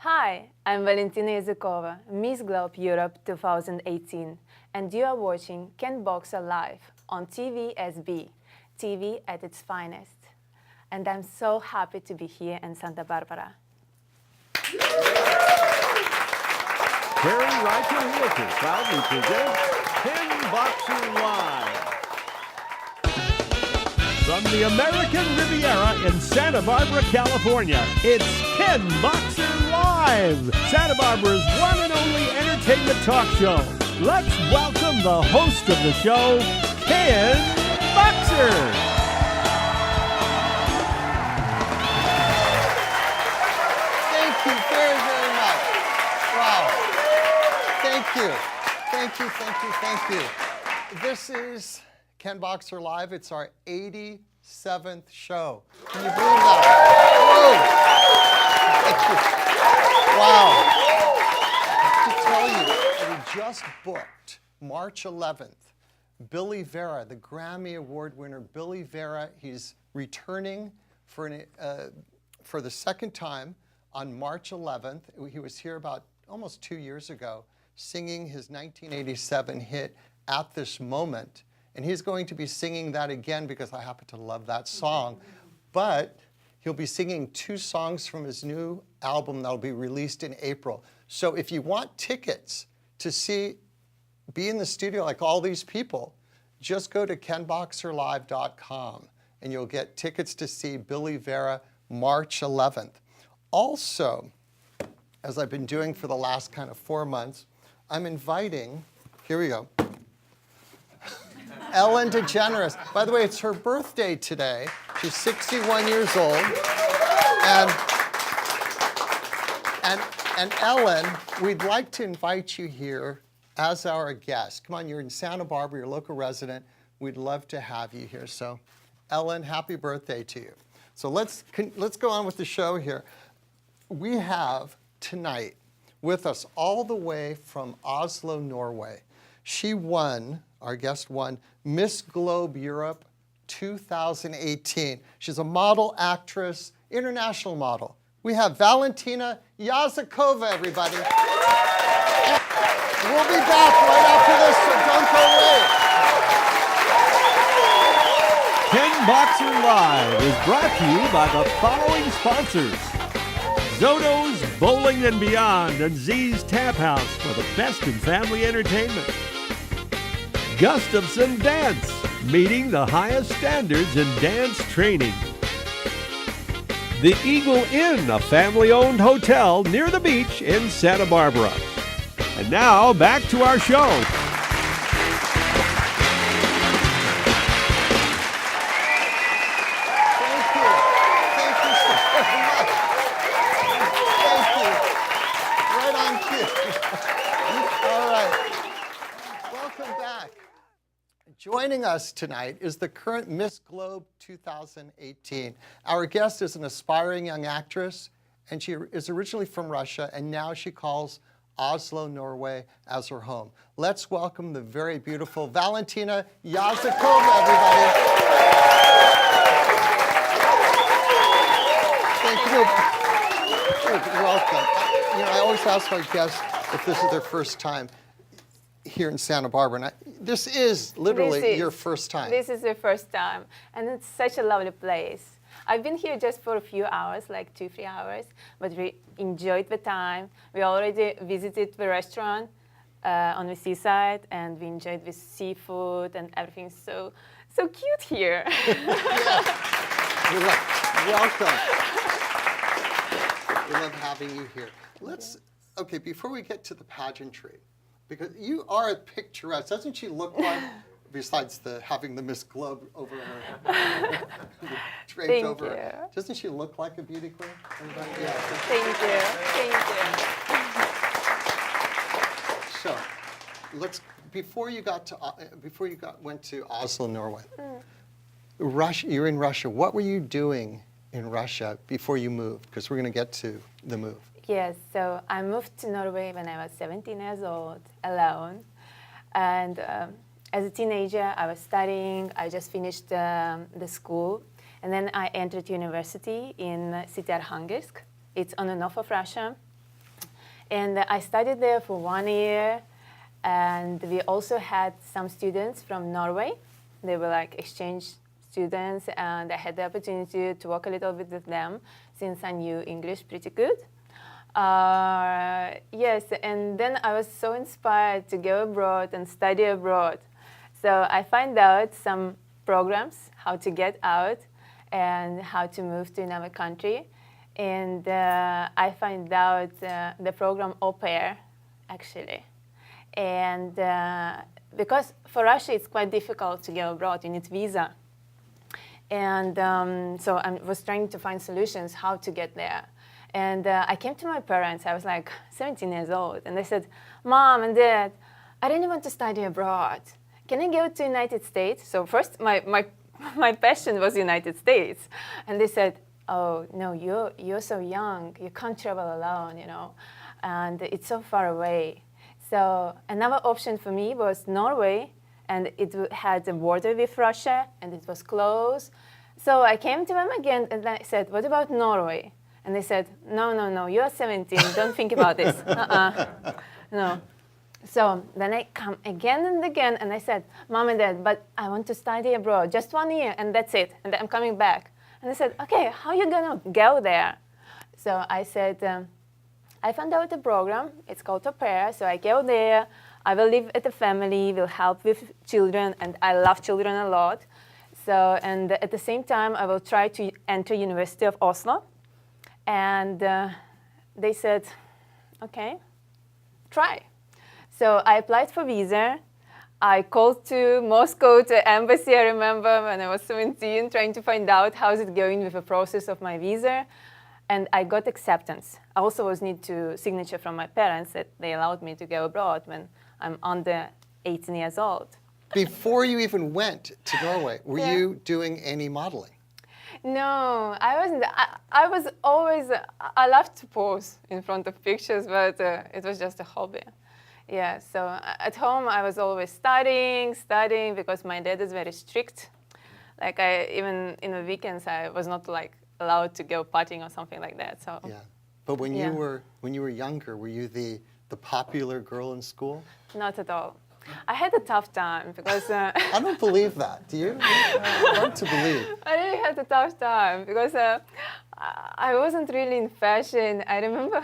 Hi, I'm Valentina Yazykova, Miss Globe Europe 2018, and you are watching Ken Boxer Live on TVSB, TV at its finest. And I'm so happy to be here in Santa Barbara. Terry Reicher Realtor proudly presents Ken Boxer Live. From the American Riviera in Santa Barbara, California, it's Ken Boxer Live, Santa Barbara's one and only entertainment talk show. Let's welcome the host of the show, Ken Boxer. Thank you very, very much. Wow. Thank you. This is Ken Boxer Live. It's our 87th show. Can you believe that? Whoa. Wow. I have to tell you, we just booked March 11th. Billy Vera, the Grammy Award winner, Billy Vera, he's returning for the second time on March 11th. He was here about almost 2 years ago, singing his 1987 hit, At This Moment. And he's going to be singing that again because I happen to love that song. But he'll be singing 2 songs from his new album that'll be released in April. So if you want tickets to be in the studio like all these people, just go to kenboxerlive.com and you'll get tickets to see Billy Vera March 11th. Also, as I've been doing for the last kind of 4 months, I'm inviting, here we go, Ellen DeGeneres. By the way, it's her birthday today. She's 61 years old. And Ellen, we'd like to invite you here as our guest. Come on, you're in Santa Barbara, you're a local resident. We'd love to have you here. So, Ellen, happy birthday to you. So let's go on with the show here. We have tonight with us all the way from Oslo, Norway. She won, our guest won, Miss Globe Europe 2018. She's a model, actress, international model. We have Valentina Yazykova, everybody. We'll be back right after this, so don't go away. Ken Boxer Live is brought to you by the following sponsors. Zoto's Bowling and Beyond and Z's Tap House for the best in family entertainment. Gustafson Dance, meeting the highest standards in dance training. The Eagle Inn, a family-owned hotel near the beach in Santa Barbara. And now, back to our show. Thank you so very much. Thank you. Right on cue. All right. Welcome back. Joining us tonight is the current Miss Globe 2018. Our guest is an aspiring young actress, and she is originally from Russia, and now she calls Oslo, Norway as her home. Let's welcome the very beautiful Valentina Yazykova, everybody. Thank you. Welcome. You know, I always ask my guests if this is their first time here in Santa Barbara. And this is literally your first time. This is the first time, and it's such a lovely place. I've been here just for a few hours, like 2-3 hours, but we enjoyed the time. We already visited the restaurant on the seaside, and we enjoyed the seafood and everything. So cute here. Welcome. We love having you here. Okay, before we get to the pageantry, because you are picturesque. Doesn't she look like, besides having the Miss Globe over her, draped over her, doesn't she look like a beauty queen? Everybody? Yeah. Thank you. So, went to Oslo, Norway. You're in Russia. What were you doing in Russia before you moved? Because we're going to get to the move. Yes, so I moved to Norway when I was 17 years old, alone. And as a teenager, I was studying. I just finished the school. And then I entered university in city Arkhangelsk. It's on the north of Russia. And I studied there for 1 year, and we also had some students from Norway. They were like exchange students, and I had the opportunity to work a little bit with them since I knew English pretty good. Yes, and then I was so inspired to go abroad and study abroad. So I found out some programs, how to get out and how to move to another country. And I found out the program Au Pair, actually. And because for Russia it's quite difficult to go abroad, you need visa. And so I was trying to find solutions how to get there. And I came to my parents, I was like 17 years old, and they said, Mom and Dad, I really want to study abroad. Can I go to United States? So first my passion was United States. And they said, oh, no, you're so young, you can't travel alone, you know, and it's so far away. So another option for me was Norway, and it had a border with Russia, and it was close. So I came to them again, and I said, what about Norway? And they said, no, you're 17, don't think about this. No. So then I come again and again, and I said, Mom and Dad, but I want to study abroad, just 1 year, and that's it, and I'm coming back. And they said, okay, how are you gonna go there? So I said, I found out a program, it's called Au Pair, so I go there, I will live at a family, will help with children, and I love children a lot. So, and at the same time, I will try to enter University of Oslo. And they said, okay, try. So I applied for visa. I called to Moscow, to embassy, I remember, when I was 17, trying to find out how's it going with the process of my visa. And I got acceptance. I also was need to signature from my parents that they allowed me to go abroad when I'm under 18 years old. Before you even went to Norway, were you doing any modeling? No, I wasn't. I was always, I loved to pose in front of pictures, but it was just a hobby. Yeah, so at home I was always studying because my dad is very strict. Like even in the weekends I was not like allowed to go partying or something like that. So yeah, but when you were younger, were you the popular girl in school? Not at all. I had a tough time because I don't believe that. Do you? Hard to believe. I really had a tough time because I wasn't really in fashion. I remember.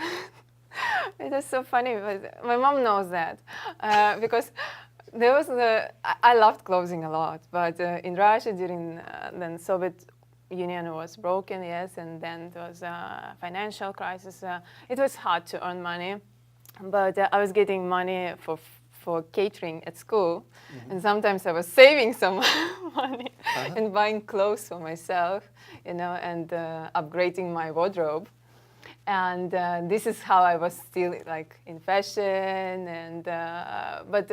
It was so funny, but my mom knows that because there was I loved clothing a lot, but in Russia during the Soviet Union was broken, yes, and then there was a financial crisis. It was hard to earn money, but I was getting money for catering at school, and sometimes I was saving some money and buying clothes for myself, you know, and upgrading my wardrobe. And this is how I was still like in fashion, and but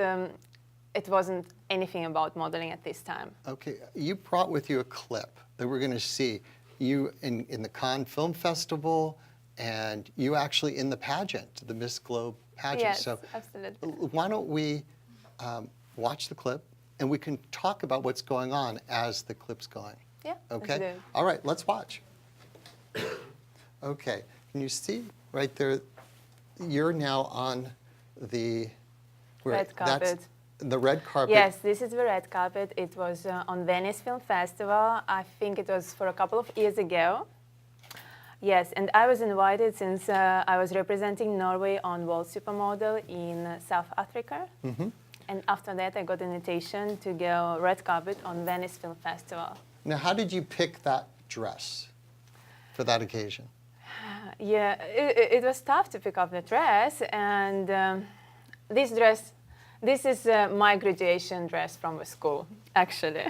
it wasn't anything about modeling at this time. Okay, you brought with you a clip that we're going to see you in the Cannes Film Festival, and you actually in the pageant, the Miss Globe pageant. Yes, so absolutely. why don't we watch the clip, and we can talk about what's going on as the clip's going. Yeah. Okay. Let's do it. All right, let's watch. Okay. Can you see right there? You're now on the Red carpet. That's the red carpet. Yes, this is the red carpet. It was on Venice Film Festival. I think it was for a couple of years ago. Yes, and I was invited since I was representing Norway on World Supermodel in South Africa. And after that, I got an invitation to go red carpet on Venice Film Festival. Now, how did you pick that dress for that occasion? Yeah, it was tough to pick up the dress, and this is my graduation dress from the school, actually.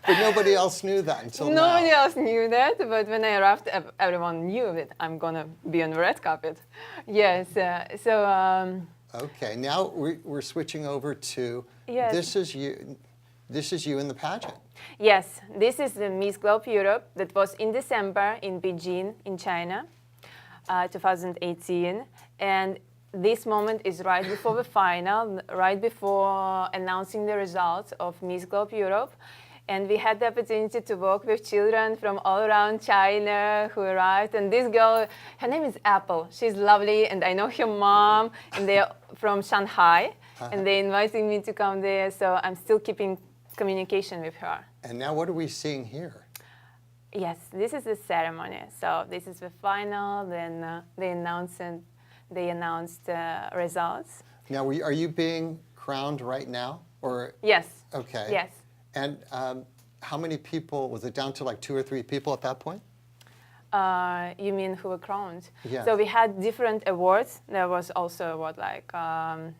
But nobody else knew that until now. Nobody else knew that, but when I arrived, everyone knew that I'm gonna be on the red carpet. Yes, Okay, now we're switching over to, yes. This is you in the pageant. Yes, this is the Miss Globe Europe that was in December in Beijing, in China, 2018. And this moment is right before the final, right before announcing the results of Miss Globe Europe. And we had the opportunity to work with children from all around China who arrived. And this girl, her name is Apple. She's lovely, and I know her mom, and they're from Shanghai. And they invited me to come there, so I'm still keeping communication with her. And now what are we seeing here? Yes, this is the ceremony. So this is the final, then they announced results. Now, are you being crowned right now? Or Yes. Okay. Yes. And how many people, was it down to like 2 or 3 people at that point? You mean who were crowned? Yes. So we had different awards. There was also award like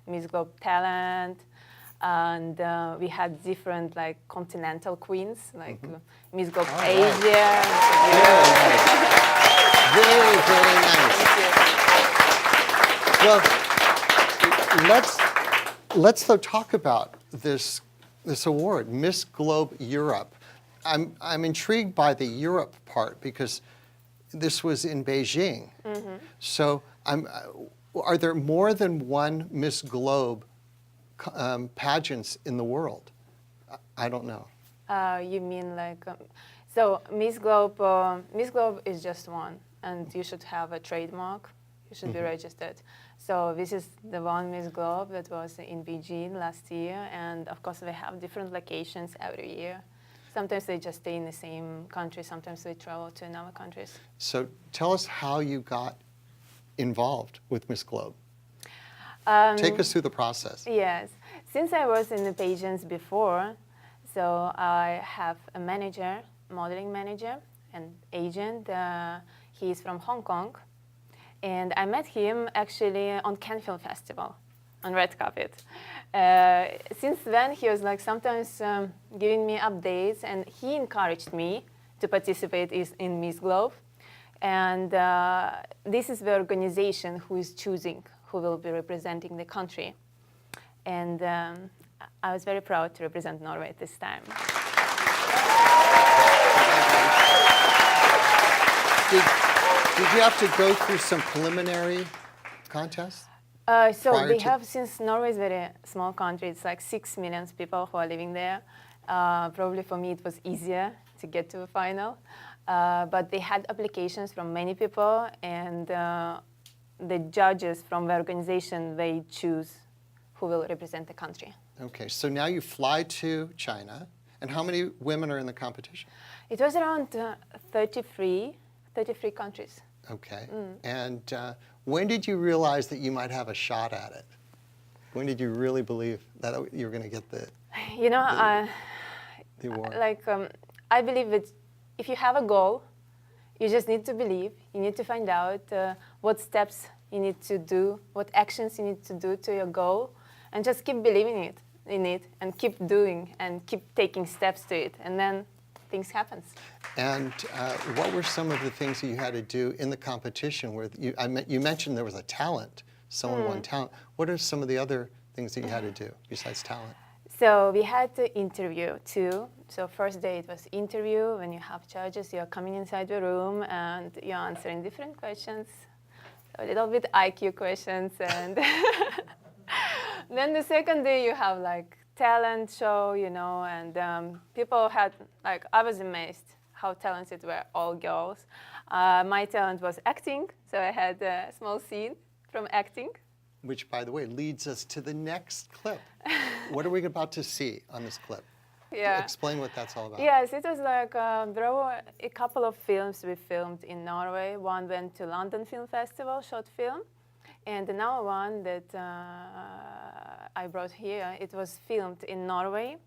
Miss Globe Talent, and we had different like continental queens, like Miss Globe Asia. Very, very nice. Well, let's though talk about this award, Miss Globe Europe. I'm intrigued by the Europe part because this was in Beijing. So are there more than one Miss Globe pageants in the world? I don't know. You mean like, so Miss Globe is just one, and you should have a trademark. You should be registered. So this is the one Miss Globe that was in Beijing last year, and of course they have different locations every year. Sometimes they just stay in the same country, sometimes they travel to another countries. So tell us how you got involved with Miss Globe. Take us through the process. Yes. Since I was in the pageants before, so I have a manager, modeling manager, an agent. He's from Hong Kong. And I met him actually on Cannes Film Festival, on red carpet. Since then, he was like sometimes giving me updates, and he encouraged me to participate in Miss Globe. And this is the organization who is choosing who will be representing the country. And I was very proud to represent Norway at this time. Did you have to go through some preliminary contests? So we have, since Norway is a very small country, it's like 6 million people who are living there. Probably for me it was easier to get to the final. But they had applications from many people, and the judges from the organization, they choose who will represent the country. Okay, so now you fly to China, and how many women are in the competition? It was around 33 countries. Okay, and when did you realize that you might have a shot at it? When did you really believe that you were going to get the award? I believe that if you have a goal, you just need to believe. You need to find out what steps you need to do, what actions you need to do to your goal, and just keep believing in it, and keep doing, and keep taking steps to it, and then things happen. And what were some of the things that you had to do in the competition? Where you mentioned there was a talent, someone won talent. What are some of the other things that you had to do besides talent? So we had to interview too. So first day it was interview. When you have judges, you're coming inside the room and you're answering different questions, a little bit IQ questions, and then the second day you have like talent show, and people had, like, I was amazed how talented were all girls. My talent was acting, so I had a small scene from acting. Which, by the way, leads us to the next clip. What are we about to see on this clip? Yeah. Explain what that's all about. Yes, it was like, there were a couple of films we filmed in Norway. One went to London Film Festival, short film. And another one that I brought here, it was filmed in Norway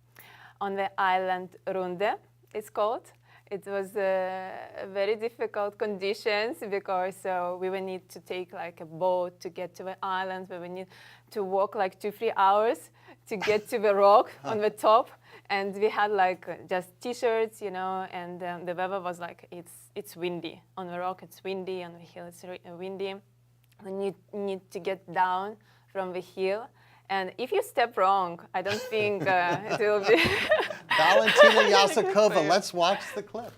on the island Runde, it's called. It was very difficult conditions because we would need to take like a boat to get to the island. We would need to walk like 2-3 hours to get to the rock on the top. And we had like just t-shirts, and the weather was like, it's windy. On the rock it's windy, on the hill it's windy. You need to get down from the hill. And if you step wrong, I don't think it will be... Valentina Yazykova, let's watch the clip.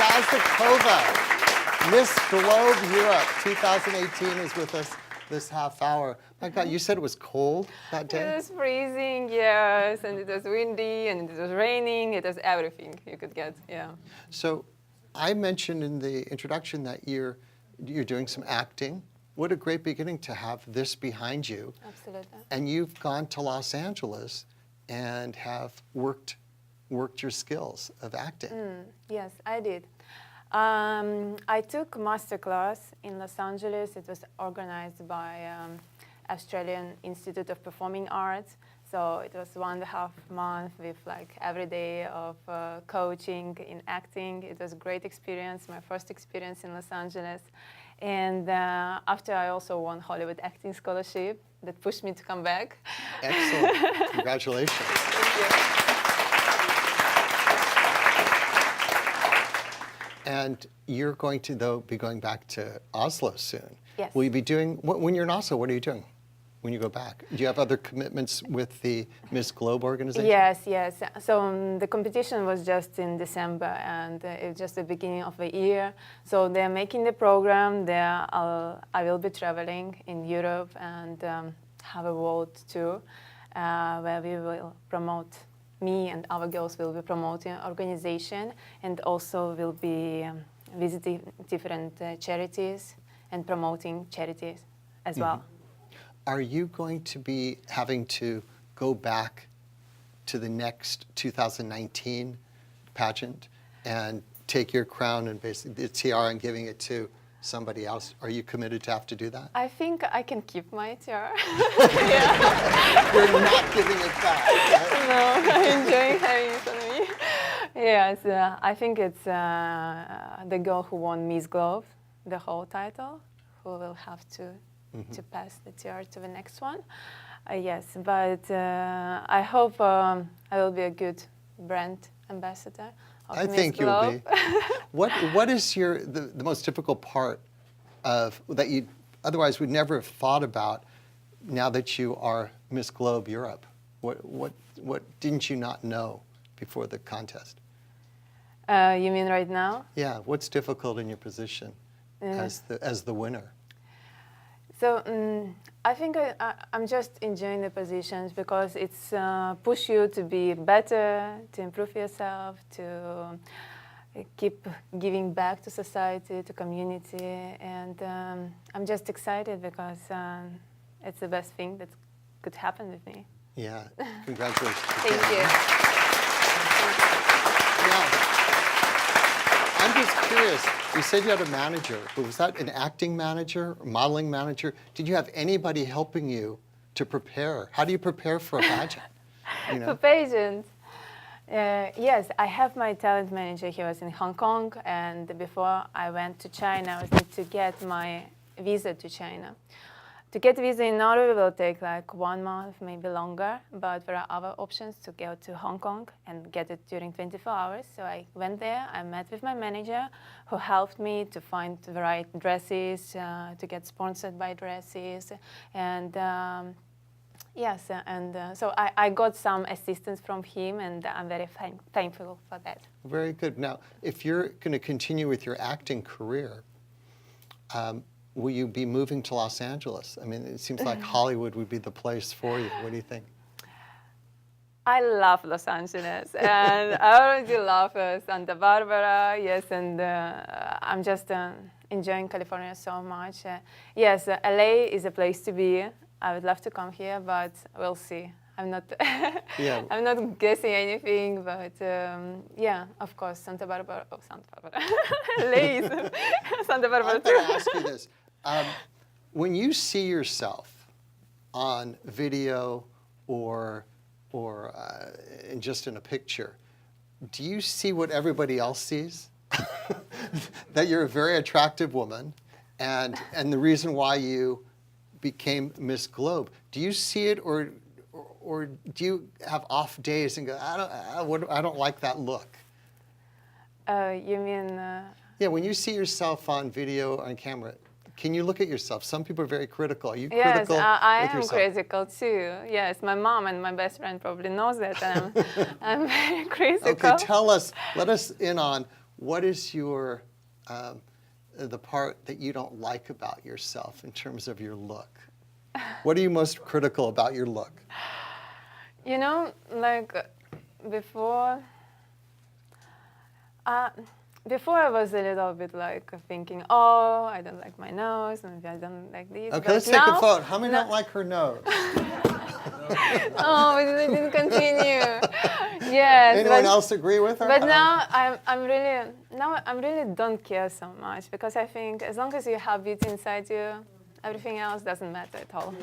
Yazykova, Miss Globe Europe 2018 is with us this half hour. My God, you said it was cold that day? It was freezing, yes, and it was windy, and it was raining. It was everything you could get, yeah. So I mentioned in the introduction that you're doing some acting. What a great beginning to have this behind you. Absolutely. And you've gone to Los Angeles and have worked your skills of acting. Yes, I did. I took master class in Los Angeles. It was organized by Australian Institute of Performing Arts. So it was 1.5 months with like every day of coaching in acting. It was a great experience, my first experience in Los Angeles. And after I also won Hollywood Acting Scholarship that pushed me to come back. Excellent. Congratulations. Thank you. And you're going to, though, be going back to Oslo soon. Yes. Will you be doing, when you're in Oslo, what are you doing when you go back? Do you have other commitments with the Miss Globe organization? Yes, yes. So the competition was just in December, and it was just the beginning of the year. So they're making the program. I will be traveling in Europe and have a world tour where we will promote. Me and our girls will be promoting organization, and also will be visiting different charities and promoting charities as well. Are you going to be having to go back to the next 2019 pageant and take your crown and basically the tiara and giving it to somebody else? Are you committed to have to do that? I think I can keep my tiara. You're not giving it back. No, I'm enjoying having it on me. Yes, I think it's the girl who won Miss Globe, the whole title, who will have to pass the tiara to the next one. Yes, but I hope I will be a good brand ambassador of I Miss think Globe. you'll be. What is the most difficult part of that you otherwise would never have thought about now that you are Miss Globe Europe? What didn't you not know before the contest? You mean right now? Yeah, what's difficult in your position as the winner? So I think I'm just enjoying the positions because it's push you to be better, to improve yourself, to keep giving back to society, to community, and I'm just excited because it's the best thing that could happen with me. Yeah, congratulations. Thank you. Yeah. I'm just curious. You said you had a manager, but was that an acting manager, or modeling manager? Did you have anybody helping you to prepare? How do you prepare for a pageant? You know? For pageants, yes, I have my talent manager. He was in Hong Kong, and before I went to China, I was need to get my visa to China. To get visa in Norway will take like 1 month, maybe longer, but there are other options to go to Hong Kong and get it during 24 hours. So I went there, I met with my manager who helped me to find the right dresses, to get sponsored by dresses. And yes, and so I got some assistance from him, and I'm very thankful for that. Very good. Now, if you're going to continue with your acting career, will you be moving to Los Angeles? I mean, it seems like Hollywood would be the place for you. What do you think? I love Los Angeles, and I already love Santa Barbara, yes, and I'm just enjoying California so much. Yes, LA is a place to be. I would love to come here, but we'll see. I'm not, I'm not guessing anything, but yeah, of course, Santa Barbara, LA is Santa Barbara I'm going to ask you this. When you see yourself on video or just in a picture, do you see what everybody else sees? That you're a very attractive woman, and the reason why you became Miss Globe. Do you see it, or do you have off days and go, I don't like that look? You mean? Yeah, when you see yourself on video, on camera, can you look at yourself? Some people are very critical. Are you Yes, critical I with am yourself? critical too. Yes, my mom and my best friend probably knows that, and I'm very critical. Okay, tell us, let us in on what is your, the part that you don't like about yourself in terms of your look? What are you most critical about your look? You know, like before, before I was a little bit like thinking, oh, I don't like my nose, maybe I don't like this. Okay, but let's take now, a vote. How many don't like her nose? Oh, we didn't continue. Yes. Anyone else agree with her? But now I'm really don't care so much, because I think as long as you have beauty inside you, everything else doesn't matter at all.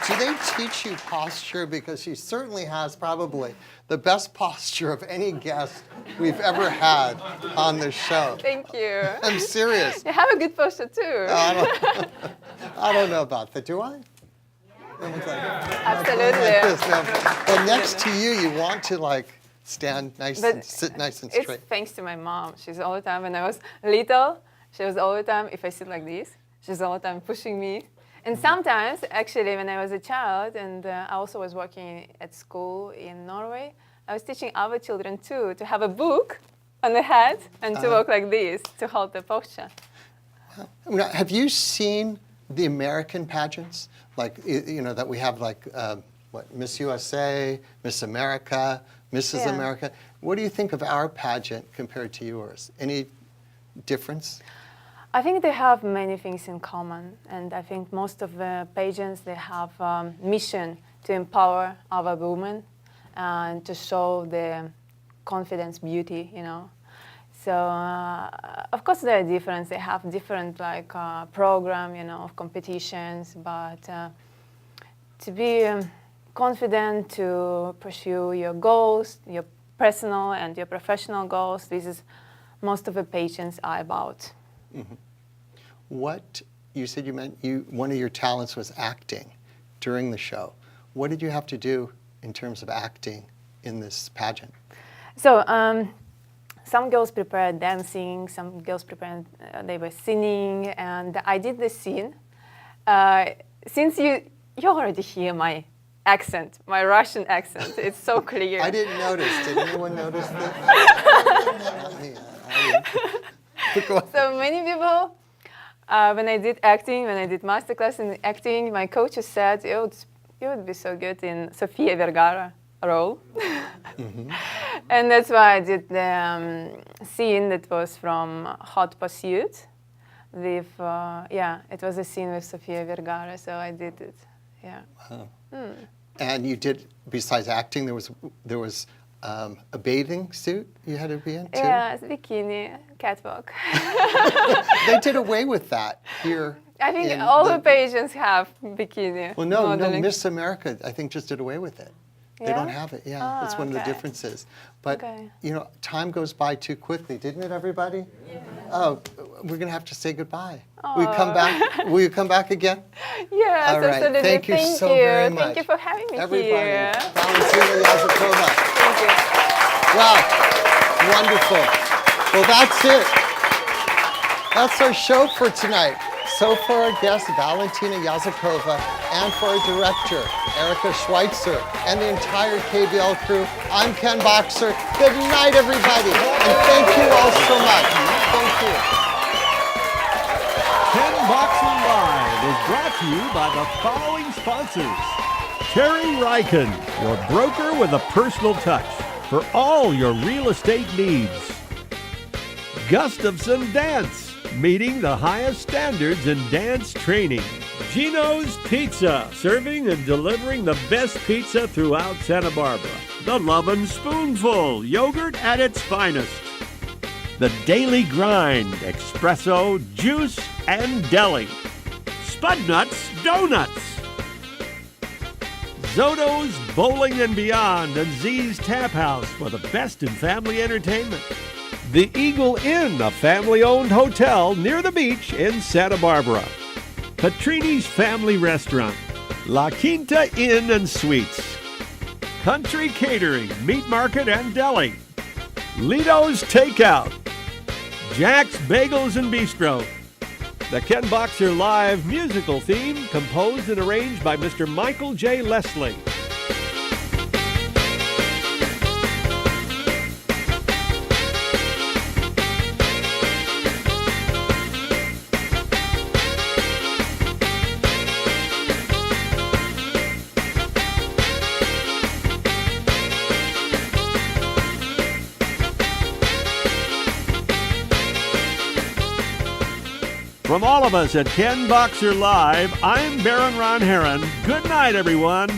Do they teach you posture? Because she certainly has probably the best posture of any guest we've ever had on this show. Thank you. I'm serious. You have a good posture too. I don't know about that. Do I? Absolutely. But next to you, you want to like stand nice and sit nice and straight. It's thanks to my mom. She's all the time, when I was little, she was all the time, if I sit like this, she's all the time pushing me. And sometimes, actually, when I was a child, and I also was working at school in Norway, I was teaching other children too to have a book on the head and to walk like this to hold the posture. Now, have you seen the American pageants? Like, you know, that we have like, what, Miss USA, Miss America, Mrs. America. What do you think of our pageant compared to yours? Any difference? I think they have many things in common, and I think most of the pageants, they have mission to empower our women and to show the confidence, beauty, you know. So of course there are differences. They have different like program, you know, of competitions, but to be confident to pursue your goals, your personal and your professional goals, this is most of the pageants are about. Mm-hmm. What you said one of your talents was acting during the show. What did you have to do in terms of acting in this pageant? So some girls prepared dancing, some girls prepared they were singing, and I did the scene. Since you already hear my accent, my Russian accent, it's so clear. I didn't notice. Did anyone notice that? So many people, when I did acting, when I did masterclass in acting, my coaches said, you would be so good in Sofia Vergara role. Mm-hmm. And that's why I did the scene that was from Hot Pursuit. With, it was a scene with Sofia Vergara, so I did it, yeah. Wow. And you did, besides acting, there was a bathing suit you had to be in, too? Yeah, bikini, catwalk. They did away with that here. I think all the pageants have bikini. Well, no, modeling. Miss America, I think, just did away with it. Yeah? They don't have it, yeah. That's one of the differences. But, you know, time goes by too quickly, didn't it, everybody? Yeah. Oh, we're going to have to say goodbye. Will you come back? Will you come back again? Yes, all right. absolutely. Thank you so very much. Thank you for having me everybody. here. Valentina Yazykova. Thank you. Wow, wonderful. Well, that's it. That's our show for tonight. So for our guest, Valentina Yazykova, and for our director, Erica Schweitzer, and the entire KBL crew, I'm Ken Boxer. Good night, everybody, and thank you all so much. Thank you. Ken Boxer Live is brought to you by the following sponsors. Terry Ryken, your broker with a personal touch for all your real estate needs. Gustafson Dance, meeting the highest standards in dance training. Gino's Pizza, serving and delivering the best pizza throughout Santa Barbara. The Lovin' Spoonful, yogurt at its finest. The Daily Grind, espresso, juice, and deli. Spudnuts Donuts. Zoto's Bowling and Beyond and Z's Tap House for the best in family entertainment. The Eagle Inn, a family-owned hotel near the beach in Santa Barbara. Patrini's Family Restaurant. La Quinta Inn and Suites. Country Catering, Meat Market and Deli. Lito's Takeout. Jack's Bagels and Bistro. The Ken Boxer Live musical theme composed and arranged by Mr. Michael J. Leslie. From all of us at Ken Boxer Live, I'm Baron Ron Heron. Good night, everyone.